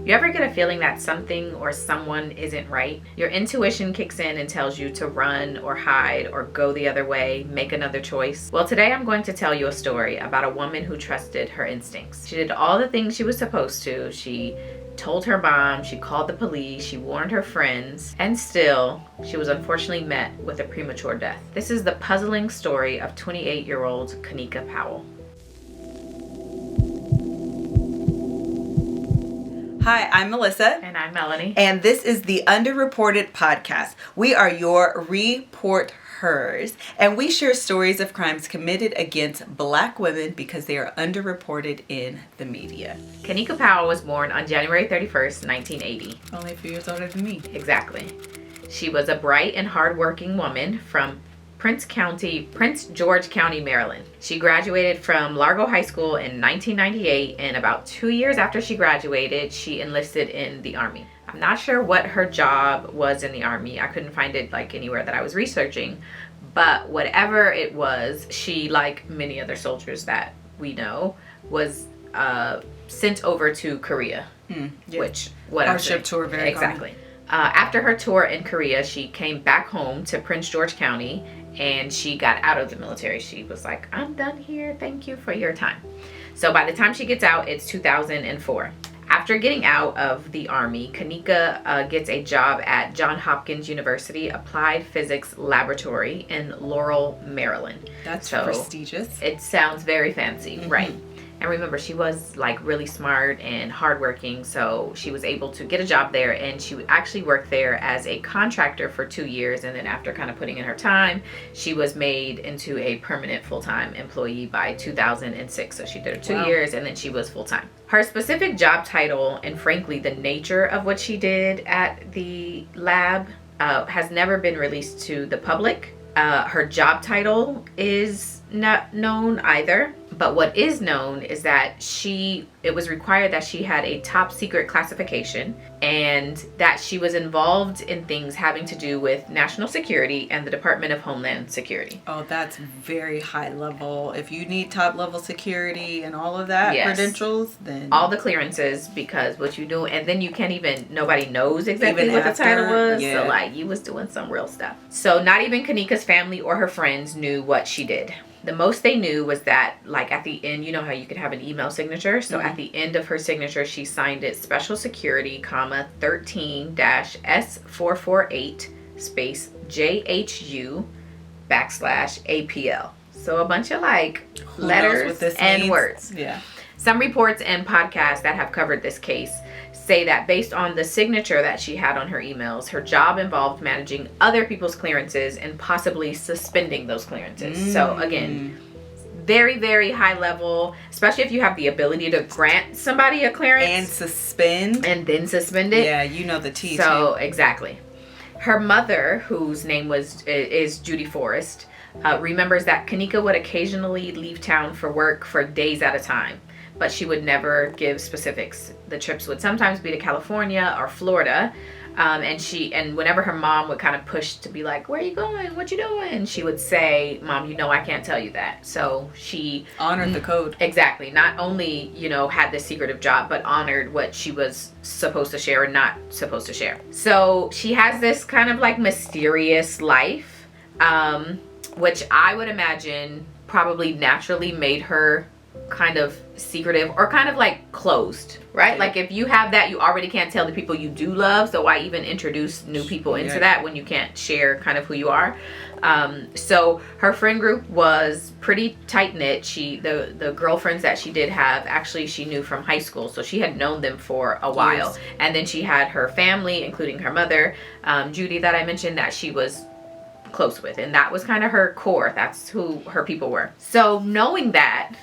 You ever get a feeling that something or someone isn't right? Your intuition kicks in and tells you to run or hide or go the other way, make another choice. Well, today I'm going to tell you a story about a woman who trusted her instincts. She did all the things she was supposed to. She told her mom, she called the police, she warned her friends, and still, she was unfortunately met with a premature death. This is the puzzling story of 28-year-old Kanika Powell. Hi, I'm Melissa. And I'm Melanie. And this is the UnderReported podcast. We are your reporters, and we share stories of crimes committed against Black women because they are underreported in the media. Kanika Powell was born on January 31st, 1980. Only a few years older than me. Exactly. She was a bright and hardworking woman from Prince George County, Maryland. She graduated from Largo High School in 1998, and about 2 years after she graduated, she enlisted in the Army. I'm not sure what her job was in the Army. I couldn't find it anywhere that I was researching, but whatever it was, she, like many other soldiers that we know, was sent over to Korea, which our ship tour very exactly. After her tour in Korea, she came back home to Prince George County, and she got out of the military. She was like, I'm done here. Thank you for your time. So by the time she gets out, it's 2004. After getting out of the Army, Kanika gets a job at Johns Hopkins University Applied Physics Laboratory in Laurel, Maryland. That's so prestigious. It sounds very fancy, right? And remember, she was really smart and hardworking, so she was able to get a job there, and she actually worked there as a contractor for 2 years, and then after kind of putting in her time, she was made into a permanent full-time employee by 2006. So she did her 2 years, and then she was full-time. Her specific job title, and frankly the nature of what she did at the lab, has never been released to the public. Her job title is not known either, but what is known is that it was required that she had a top secret classification, and that she was involved in things having to do with national security and the Department of Homeland Security. Oh, that's very high level. If you need top level security and all of that, credentials, then all the clearances, because what you do, and then you can't even, nobody knows exactly what the title was. So you was doing some real stuff. So not even Kanika's family or her friends knew what she did. The most they knew was that, at the end, you know how you could have an email signature? So at the end of her signature, she signed it Special Security, 13-S448 space JHU /APL. So a bunch of letters and words. Yeah. Some reports and podcasts that have covered this case say that based on the signature that she had on her emails, her job involved managing other people's clearances and possibly suspending those clearances. So again, very, very high level, especially if you have the ability to grant somebody a clearance and suspend and then suspend it. Yeah, you know the tea. So exactly. Her mother, whose name is Judy Forrest, remembers that Kanika would occasionally leave town for work for days at a time, but she would never give specifics. The trips would sometimes be to California or Florida, and whenever her mom would kind of push to be like, where are you going? What you doing? She would say, Mom, I can't tell you that. So she honored the code. Exactly. Not only, had this secretive job, but honored what she was supposed to share and not supposed to share. So she has this kind of mysterious life, which I would imagine probably naturally made her kind of secretive or kind of closed, right? If you have that, you already can't tell the people you do love, so why even introduce new people into that when you can't share kind of who you are? So her friend group was pretty tight-knit. The girlfriends that she did have, actually she knew from high school, so she had known them for a while. Yes. And then she had her family, including her mother, Judy, that I mentioned, that she was close with, and that was kind of her core. That's who her people were. So knowing that,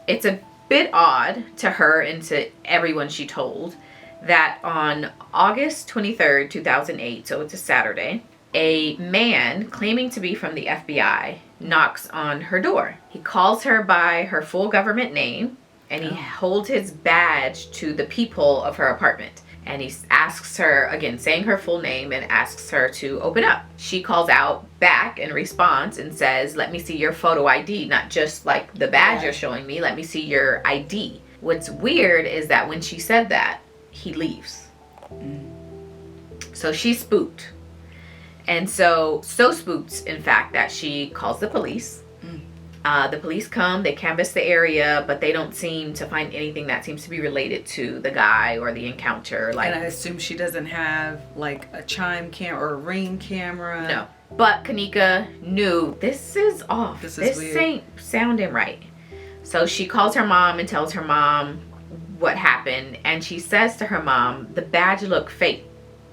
it's a bit odd to her and to everyone she told that on August 23rd, 2008, so it's a Saturday, a man claiming to be from the FBI knocks on her door. He calls her by her full government name, and he holds his badge to the peephole of her apartment. And he asks her, again, saying her full name, and asks her to open up. She calls out back in response and says, let me see your photo ID, not just the badge you're showing me. Let me see your ID. What's weird is that when she said that, he leaves. So she's spooked. And so spooked, in fact, that she calls the police. The police come, they canvass the area, but they don't seem to find anything that seems to be related to the guy or the encounter. And I assume she doesn't have like a chime cam or a ring camera. No. But Kanika knew this is off. This weird. Ain't sounding right. So she calls her mom and tells her mom what happened. And she says to her mom, the badge looked fake,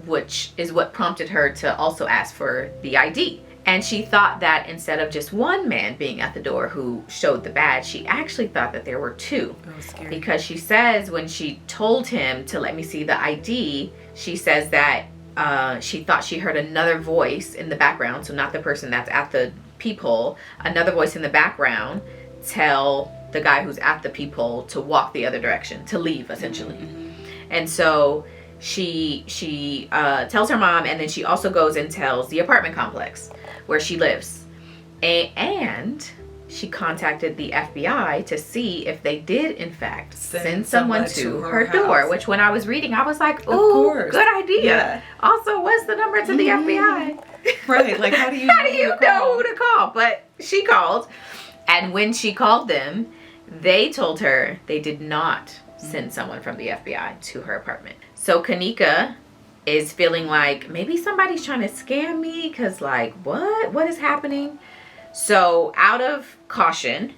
which is what prompted her to also ask for the ID. And she thought that instead of just one man being at the door who showed the badge, she actually thought that there were two. Oh, scary. Because she says when she told him to let me see the ID, she says that she thought she heard another voice in the background, so not the person that's at the peephole, another voice in the background tell the guy who's at the peephole to walk the other direction, to leave, essentially. And so she tells her mom, and then she also goes and tells the apartment complex where she lives. And she contacted the FBI to see if they did, in fact, send someone to her door. Which, when I was reading, I was like, ooh, good idea. Yeah. Also, what's the number to the FBI? Right, like how do you know who to call? But she called. And when she called them, they told her they did not send someone from the FBI to her apartment. So Kanika is feeling like maybe somebody's trying to scam me, because like, what is happening? So out of caution,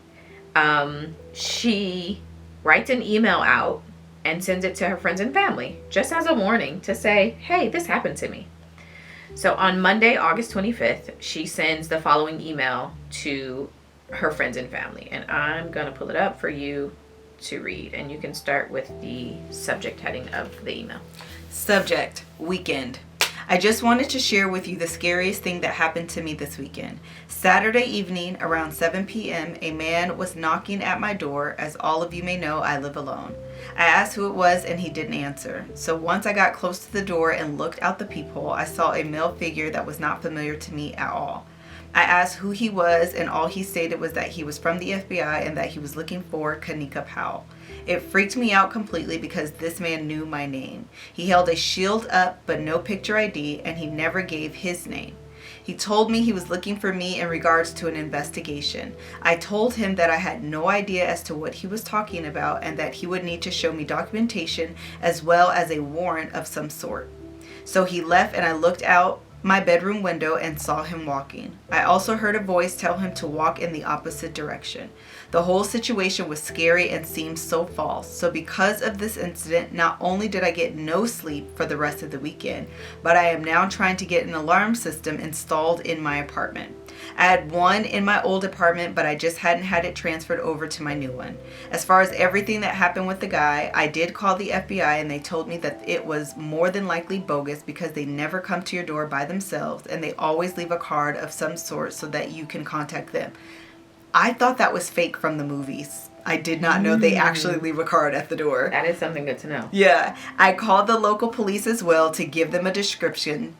she writes an email out and sends it to her friends and family, just as a warning to say, hey, this happened to me. So on Monday, August 25th, she sends the following email to her friends and family. And I'm going to pull it up for you to read. And you can start with the subject heading of the email. Subject, weekend. I just wanted to share with you the scariest thing that happened to me this weekend. Saturday evening around 7 p.m., a man was knocking at my door. As all of you may know, I live alone. I asked who it was and he didn't answer. So once I got close to the door and looked out the peephole, I saw a male figure that was not familiar to me at all. I asked who he was, and all he stated was that he was from the FBI and that he was looking for Kanika Powell. It freaked me out completely because this man knew my name. He held a shield up but no picture ID, and he never gave his name. He told me he was looking for me in regards to an investigation. I told him that I had no idea as to what he was talking about and that he would need to show me documentation as well as a warrant of some sort. So he left, and I looked out my bedroom window and saw him walking. I also heard a voice tell him to walk in the opposite direction. The whole situation was scary and seemed so false. So because of this incident, not only did I get no sleep for the rest of the weekend, but I am now trying to get an alarm system installed in my apartment. I had one in my old apartment, but I just hadn't had it transferred over to my new one. As far as everything that happened with the guy, I did call the FBI and they told me that it was more than likely bogus because they never come to your door by themselves and they always leave a card of some sort so that you can contact them. I thought that was fake from the movies. I did not know they actually leave a card at the door. That is something good to know. Yeah. I called the local police as well to give them a description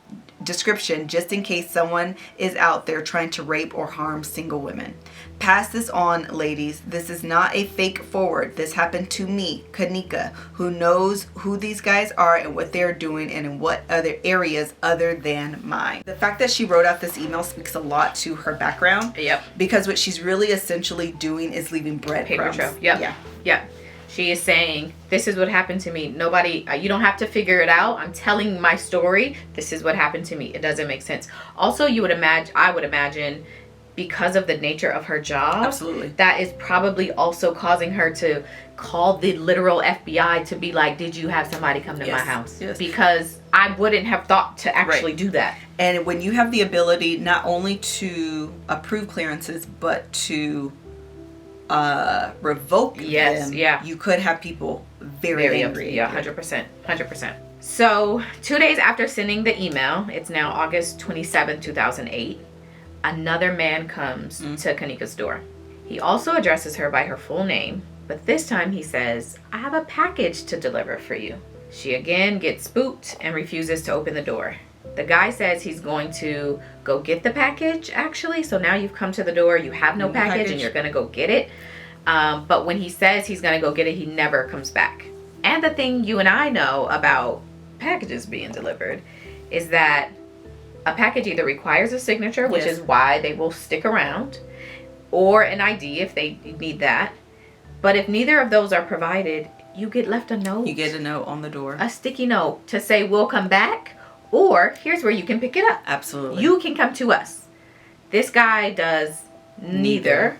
just in case someone is out there trying to rape or harm single women. Pass this on, ladies. This is not a fake forward. This happened to me, Kanika, who knows who these guys are and what they're doing and in what other areas other than mine. The fact that she wrote out this email speaks a lot to her background. Yep. Because what she's really essentially doing is leaving breadcrumbs. Paper trail. Yep. Yeah. She is saying, this is what happened to me. Nobody, you don't have to figure it out. I'm telling my story. This is what happened to me. It doesn't make sense. Also, I would imagine, because of the nature of her job, absolutely, that is probably also causing her to call the literal FBI to be like, did you have somebody come to my house? Yes. Because I wouldn't have thought to actually do that. And when you have the ability not only to approve clearances, but to revoke them, you could have people very angry. Yeah, 100%. So 2 days after sending the email, it's now August 27, 2008, another man comes to Kanika's door. He also addresses her by her full name, but this time he says, I have a package to deliver for you. She again gets spooked and refuses to open the door. The guy says he's going to go get the package, actually. So now you've come to the door, you have no package, and you're going to go get it. But when he says he's going to go get it, he never comes back. And the thing you and I know about packages being delivered is that a package either requires a signature, which is why they will stick around, or an ID if they need that. But if neither of those are provided, you get left a note. You get a note on the door. A sticky note to say, we'll come back, or here's where you can pick it up. Absolutely. You can come to us. This guy does neither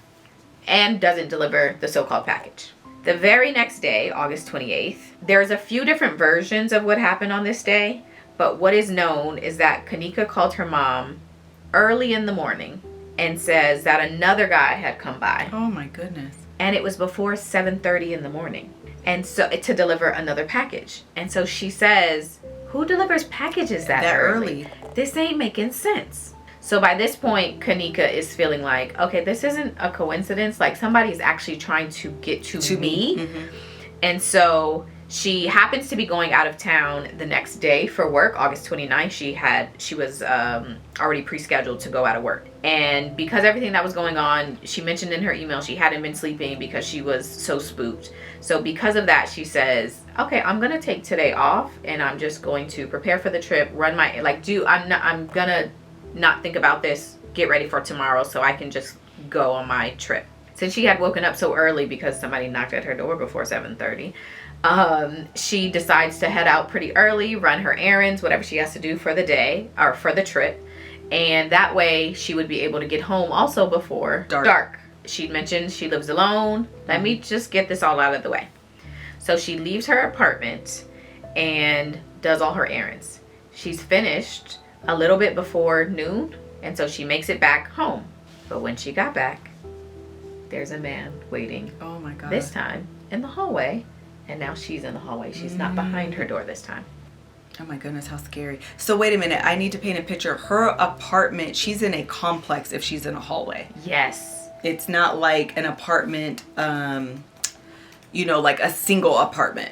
and doesn't deliver the so-called package. The very next day, August 28th, there's a few different versions of what happened on this day, but what is known is that Kanika called her mom early in the morning and says that another guy had come by. Oh my goodness. And it was before 7:30 in the morning. And so to deliver another package. And so she says, who delivers packages that early? This ain't making sense. So by this point, Kanika is feeling like, okay, this isn't a coincidence. Like somebody's actually trying to get to me. Mm-hmm. And so she happens to be going out of town the next day for work, August 29th. She was already pre-scheduled to go out of work. And because everything that was going on, she mentioned in her email she hadn't been sleeping because she was so spooked. So because of that, she says, okay, I'm going to take today off and I'm just going to prepare for the trip, I'm going to not think about this, get ready for tomorrow so I can just go on my trip. Since she had woken up so early because somebody knocked at her door before 7:30, she decides to head out pretty early, run her errands, whatever she has to do for the day or for the trip. And that way she would be able to get home also before dark. She'd mentioned she lives alone. Let me just get this all out of the way. So she leaves her apartment and does all her errands. She's finished a little bit before noon, and so she makes it back home. But when she got back, there's a man waiting. Oh my God. This time in the hallway, and now she's in the hallway. She's not behind her door this time. Oh my goodness, how scary. So wait a minute, I need to paint a picture. Her apartment, she's in a complex if she's in a hallway. Yes. It's not like an apartment, like a single apartment.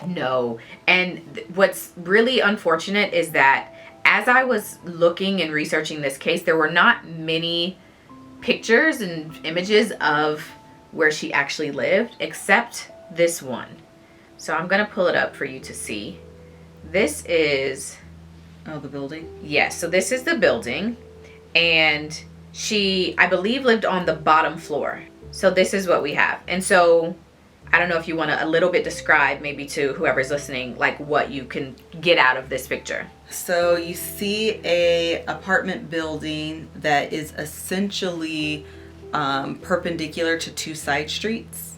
No. And what's really unfortunate is that as I was looking and researching this case, there were not many pictures and images of where she actually lived, except this one. So I'm going to pull it up for you to see. This is... Oh, the building? Yes, so this is the building. And she, I believe, lived on the bottom floor. So this is what we have. And so I don't know if you want to a little bit describe maybe to whoever's listening, like what you can get out of this picture. So you see a apartment building that is essentially perpendicular to two side streets.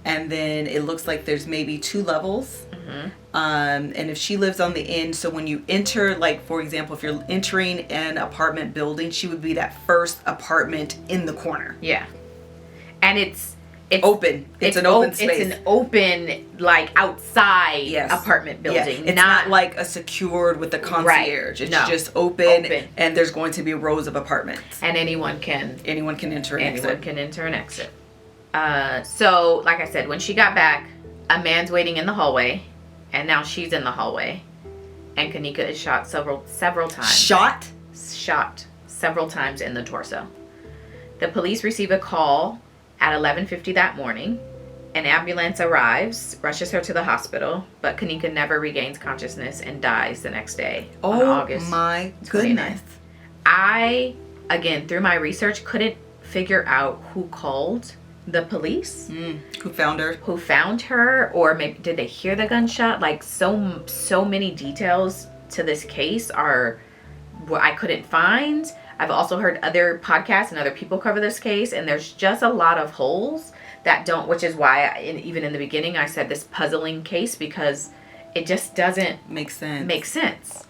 And then it looks like there's maybe two levels. Mm-hmm. And if she lives on the end, so when you enter, like for example, if you're entering an apartment building, she would be that first apartment in the corner. Yeah. And it's open. It's an open space. It's an open, like outside apartment building. Yeah. It's not like a secured with a concierge. It's just open, and there's going to be rows of apartments. And anyone can enter and exit. Anyone can enter and exit. So, like I said, when she got back, a man's waiting in the hallway, and now she's in the hallway, and Kanika is shot several times. Shot several times in the torso. The police receive a call at 11:50 that morning. An ambulance arrives, rushes her to the hospital, but Kanika never regains consciousness and dies the next day on August 29th. Oh my goodness. I, again, through my research, couldn't figure out who called the police. Who found her, or maybe did they hear the gunshot? Like so many details to this case are what I couldn't find. I've also heard other podcasts and other people cover this case, and there's just a lot of holes that don't, which is why even in the beginning I said this puzzling case, because it just doesn't make sense.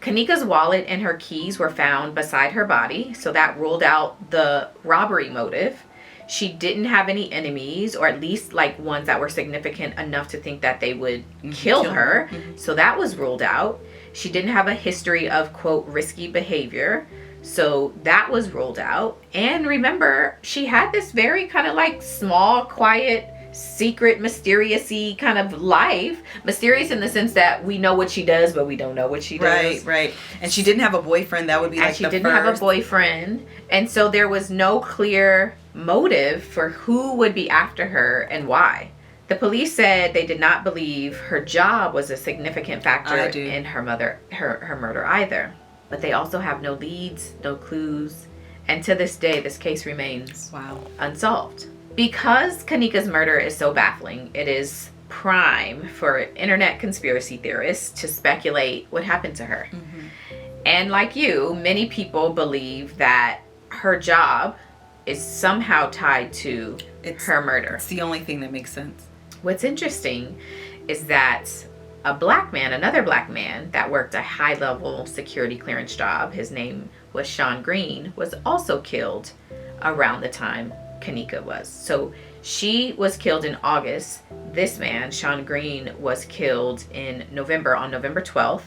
Kanika's wallet and her keys were found beside her body, so that ruled out the robbery motive. She didn't have any enemies, or at least like ones that were significant enough to think that they would kill her. Mm-hmm. So that was ruled out. She didn't have a history of, quote, risky behavior. So that was ruled out. And remember, she had this very kind of like small, quiet, secret, mysterious-y kind of life. Mysterious in the sense that we know what she does, but we don't know what she does. Right. And she didn't have a boyfriend. That would be like the first. And she didn't have a boyfriend. And so there was no clear motive for who would be after her and why. The police said they did not believe her job was a significant factor in her murder either. But they also have no leads, no clues, and to this day, this case remains unsolved. Because Kanika's murder is so baffling, it is prime for internet conspiracy theorists to speculate what happened to her. Mm-hmm. And like you, many people believe that her job is somehow tied to her murder. It's the only thing that makes sense. What's interesting is that another black man that worked a high-level security clearance job, his name was Sean Green, was also killed around the time Kanika was. So she was killed in August. This man, Sean Green, was killed in November, on November 12th.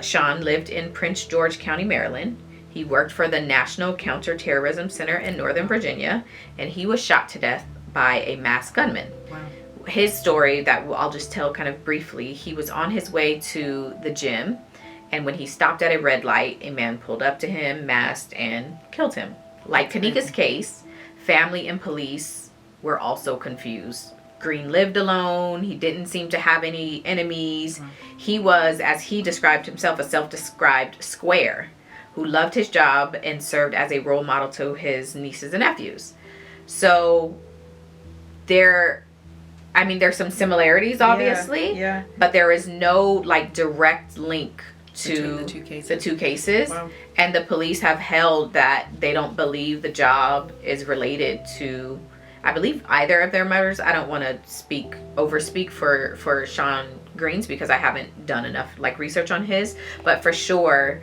Sean lived in Prince George County, Maryland. He worked for the National Counterterrorism Center in Northern Virginia, and he was shot to death by a masked gunman. Wow. His story that I'll just tell kind of briefly, he was on his way to the gym, and when he stopped at a red light, a man pulled up to him, masked, and killed him. Like Kanika's case, family and police were also confused. Green lived alone. He didn't seem to have any enemies. Wow. He was, as he described himself, a self-described square who loved his job and served as a role model to his nieces and nephews. So there's some similarities, obviously, but there is no like direct link to the two cases. Wow. And the police have held that they don't believe the job is related to, I believe, either of their murders. I don't want to overspeak for Sean Green's because I haven't done enough like research on his, but for sure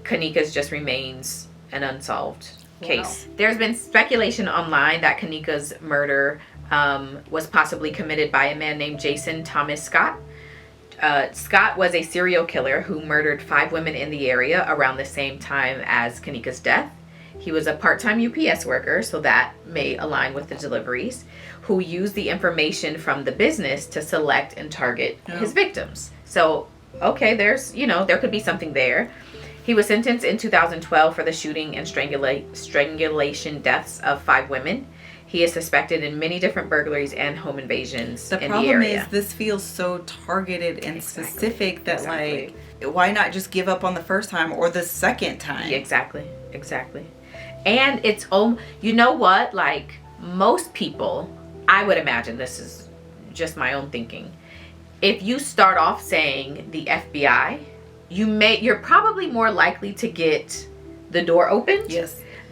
Kanika's just remains an unsolved case. Wow. There's been speculation online that Kanika's murder was possibly committed by a man named Jason Thomas Scott. Scott was a serial killer who murdered 5 women in the area around the same time as Kanika's death. He was a part-time UPS worker, so that may align with the deliveries, who used the information from the business to select and target his victims. So, okay, there could be something there. He was sentenced in 2012 for the shooting and strangulation deaths of 5 women. He is suspected in many different burglaries and home invasions in the area. The problem is this feels so targeted and specific that like, why not just give up on the first time or the second time? Exactly. And it's, you know what? Like most people, I would imagine, this is just my own thinking. If you start off saying the FBI, you're probably more likely to get the door opened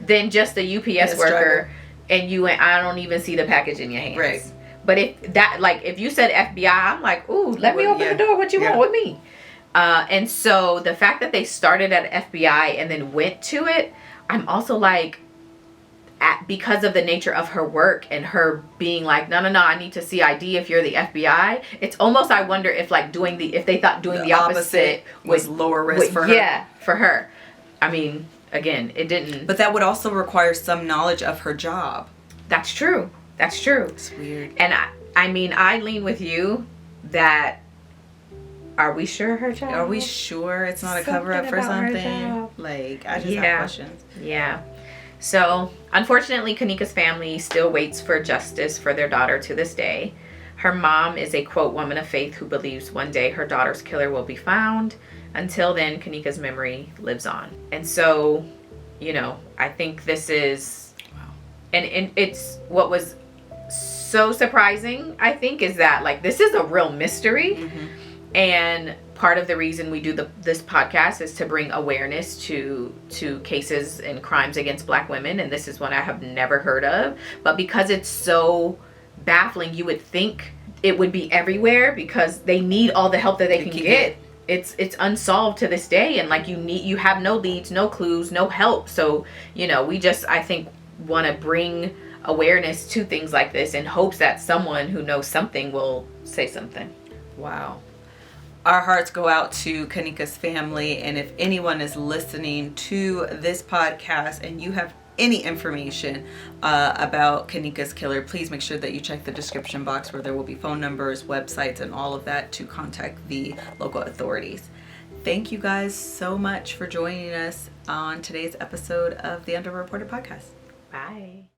than just a UPS worker. And you went, I don't even see the package in your hands. Right. But if you said FBI, I'm like, ooh, let me open the door. What you want with me? And so the fact that they started at FBI and then went to it, I'm also like, because of the nature of her work and her being like, no, I need to see ID if you're the FBI. It's almost, I wonder if like if they thought doing the opposite was lower risk for her. Yeah, for her. I mean, again, it didn't. But that would also require some knowledge of her job. That's true. It's weird. And I lean with you that, are we sure her job? Are we sure it's not a cover-up for something? Like, I just have questions. Yeah. So, unfortunately, Kanika's family still waits for justice for their daughter to this day. Her mom is a, quote, woman of faith who believes one day her daughter's killer will be found. Until then, Kanika's memory lives on. And so, I think this is, and it's what was so surprising, I think, is that like, this is a real mystery. Mm-hmm. And part of the reason we do this podcast is to bring awareness to cases and crimes against Black women. And this is one I have never heard of. But because it's so baffling, you would think it would be everywhere because they need all the help that they can get. It's unsolved to this day, and like you have no leads, no clues, no help. So we just, I think, want to bring awareness to things like this in hopes that someone who knows something will say something. Wow. Our hearts go out to Kanika's family, and if anyone is listening to this podcast and you have any information about Kanika's killer, please make sure that you check the description box where there will be phone numbers, websites, and all of that to contact the local authorities. Thank you guys so much for joining us on today's episode of the UnderReported podcast. Bye.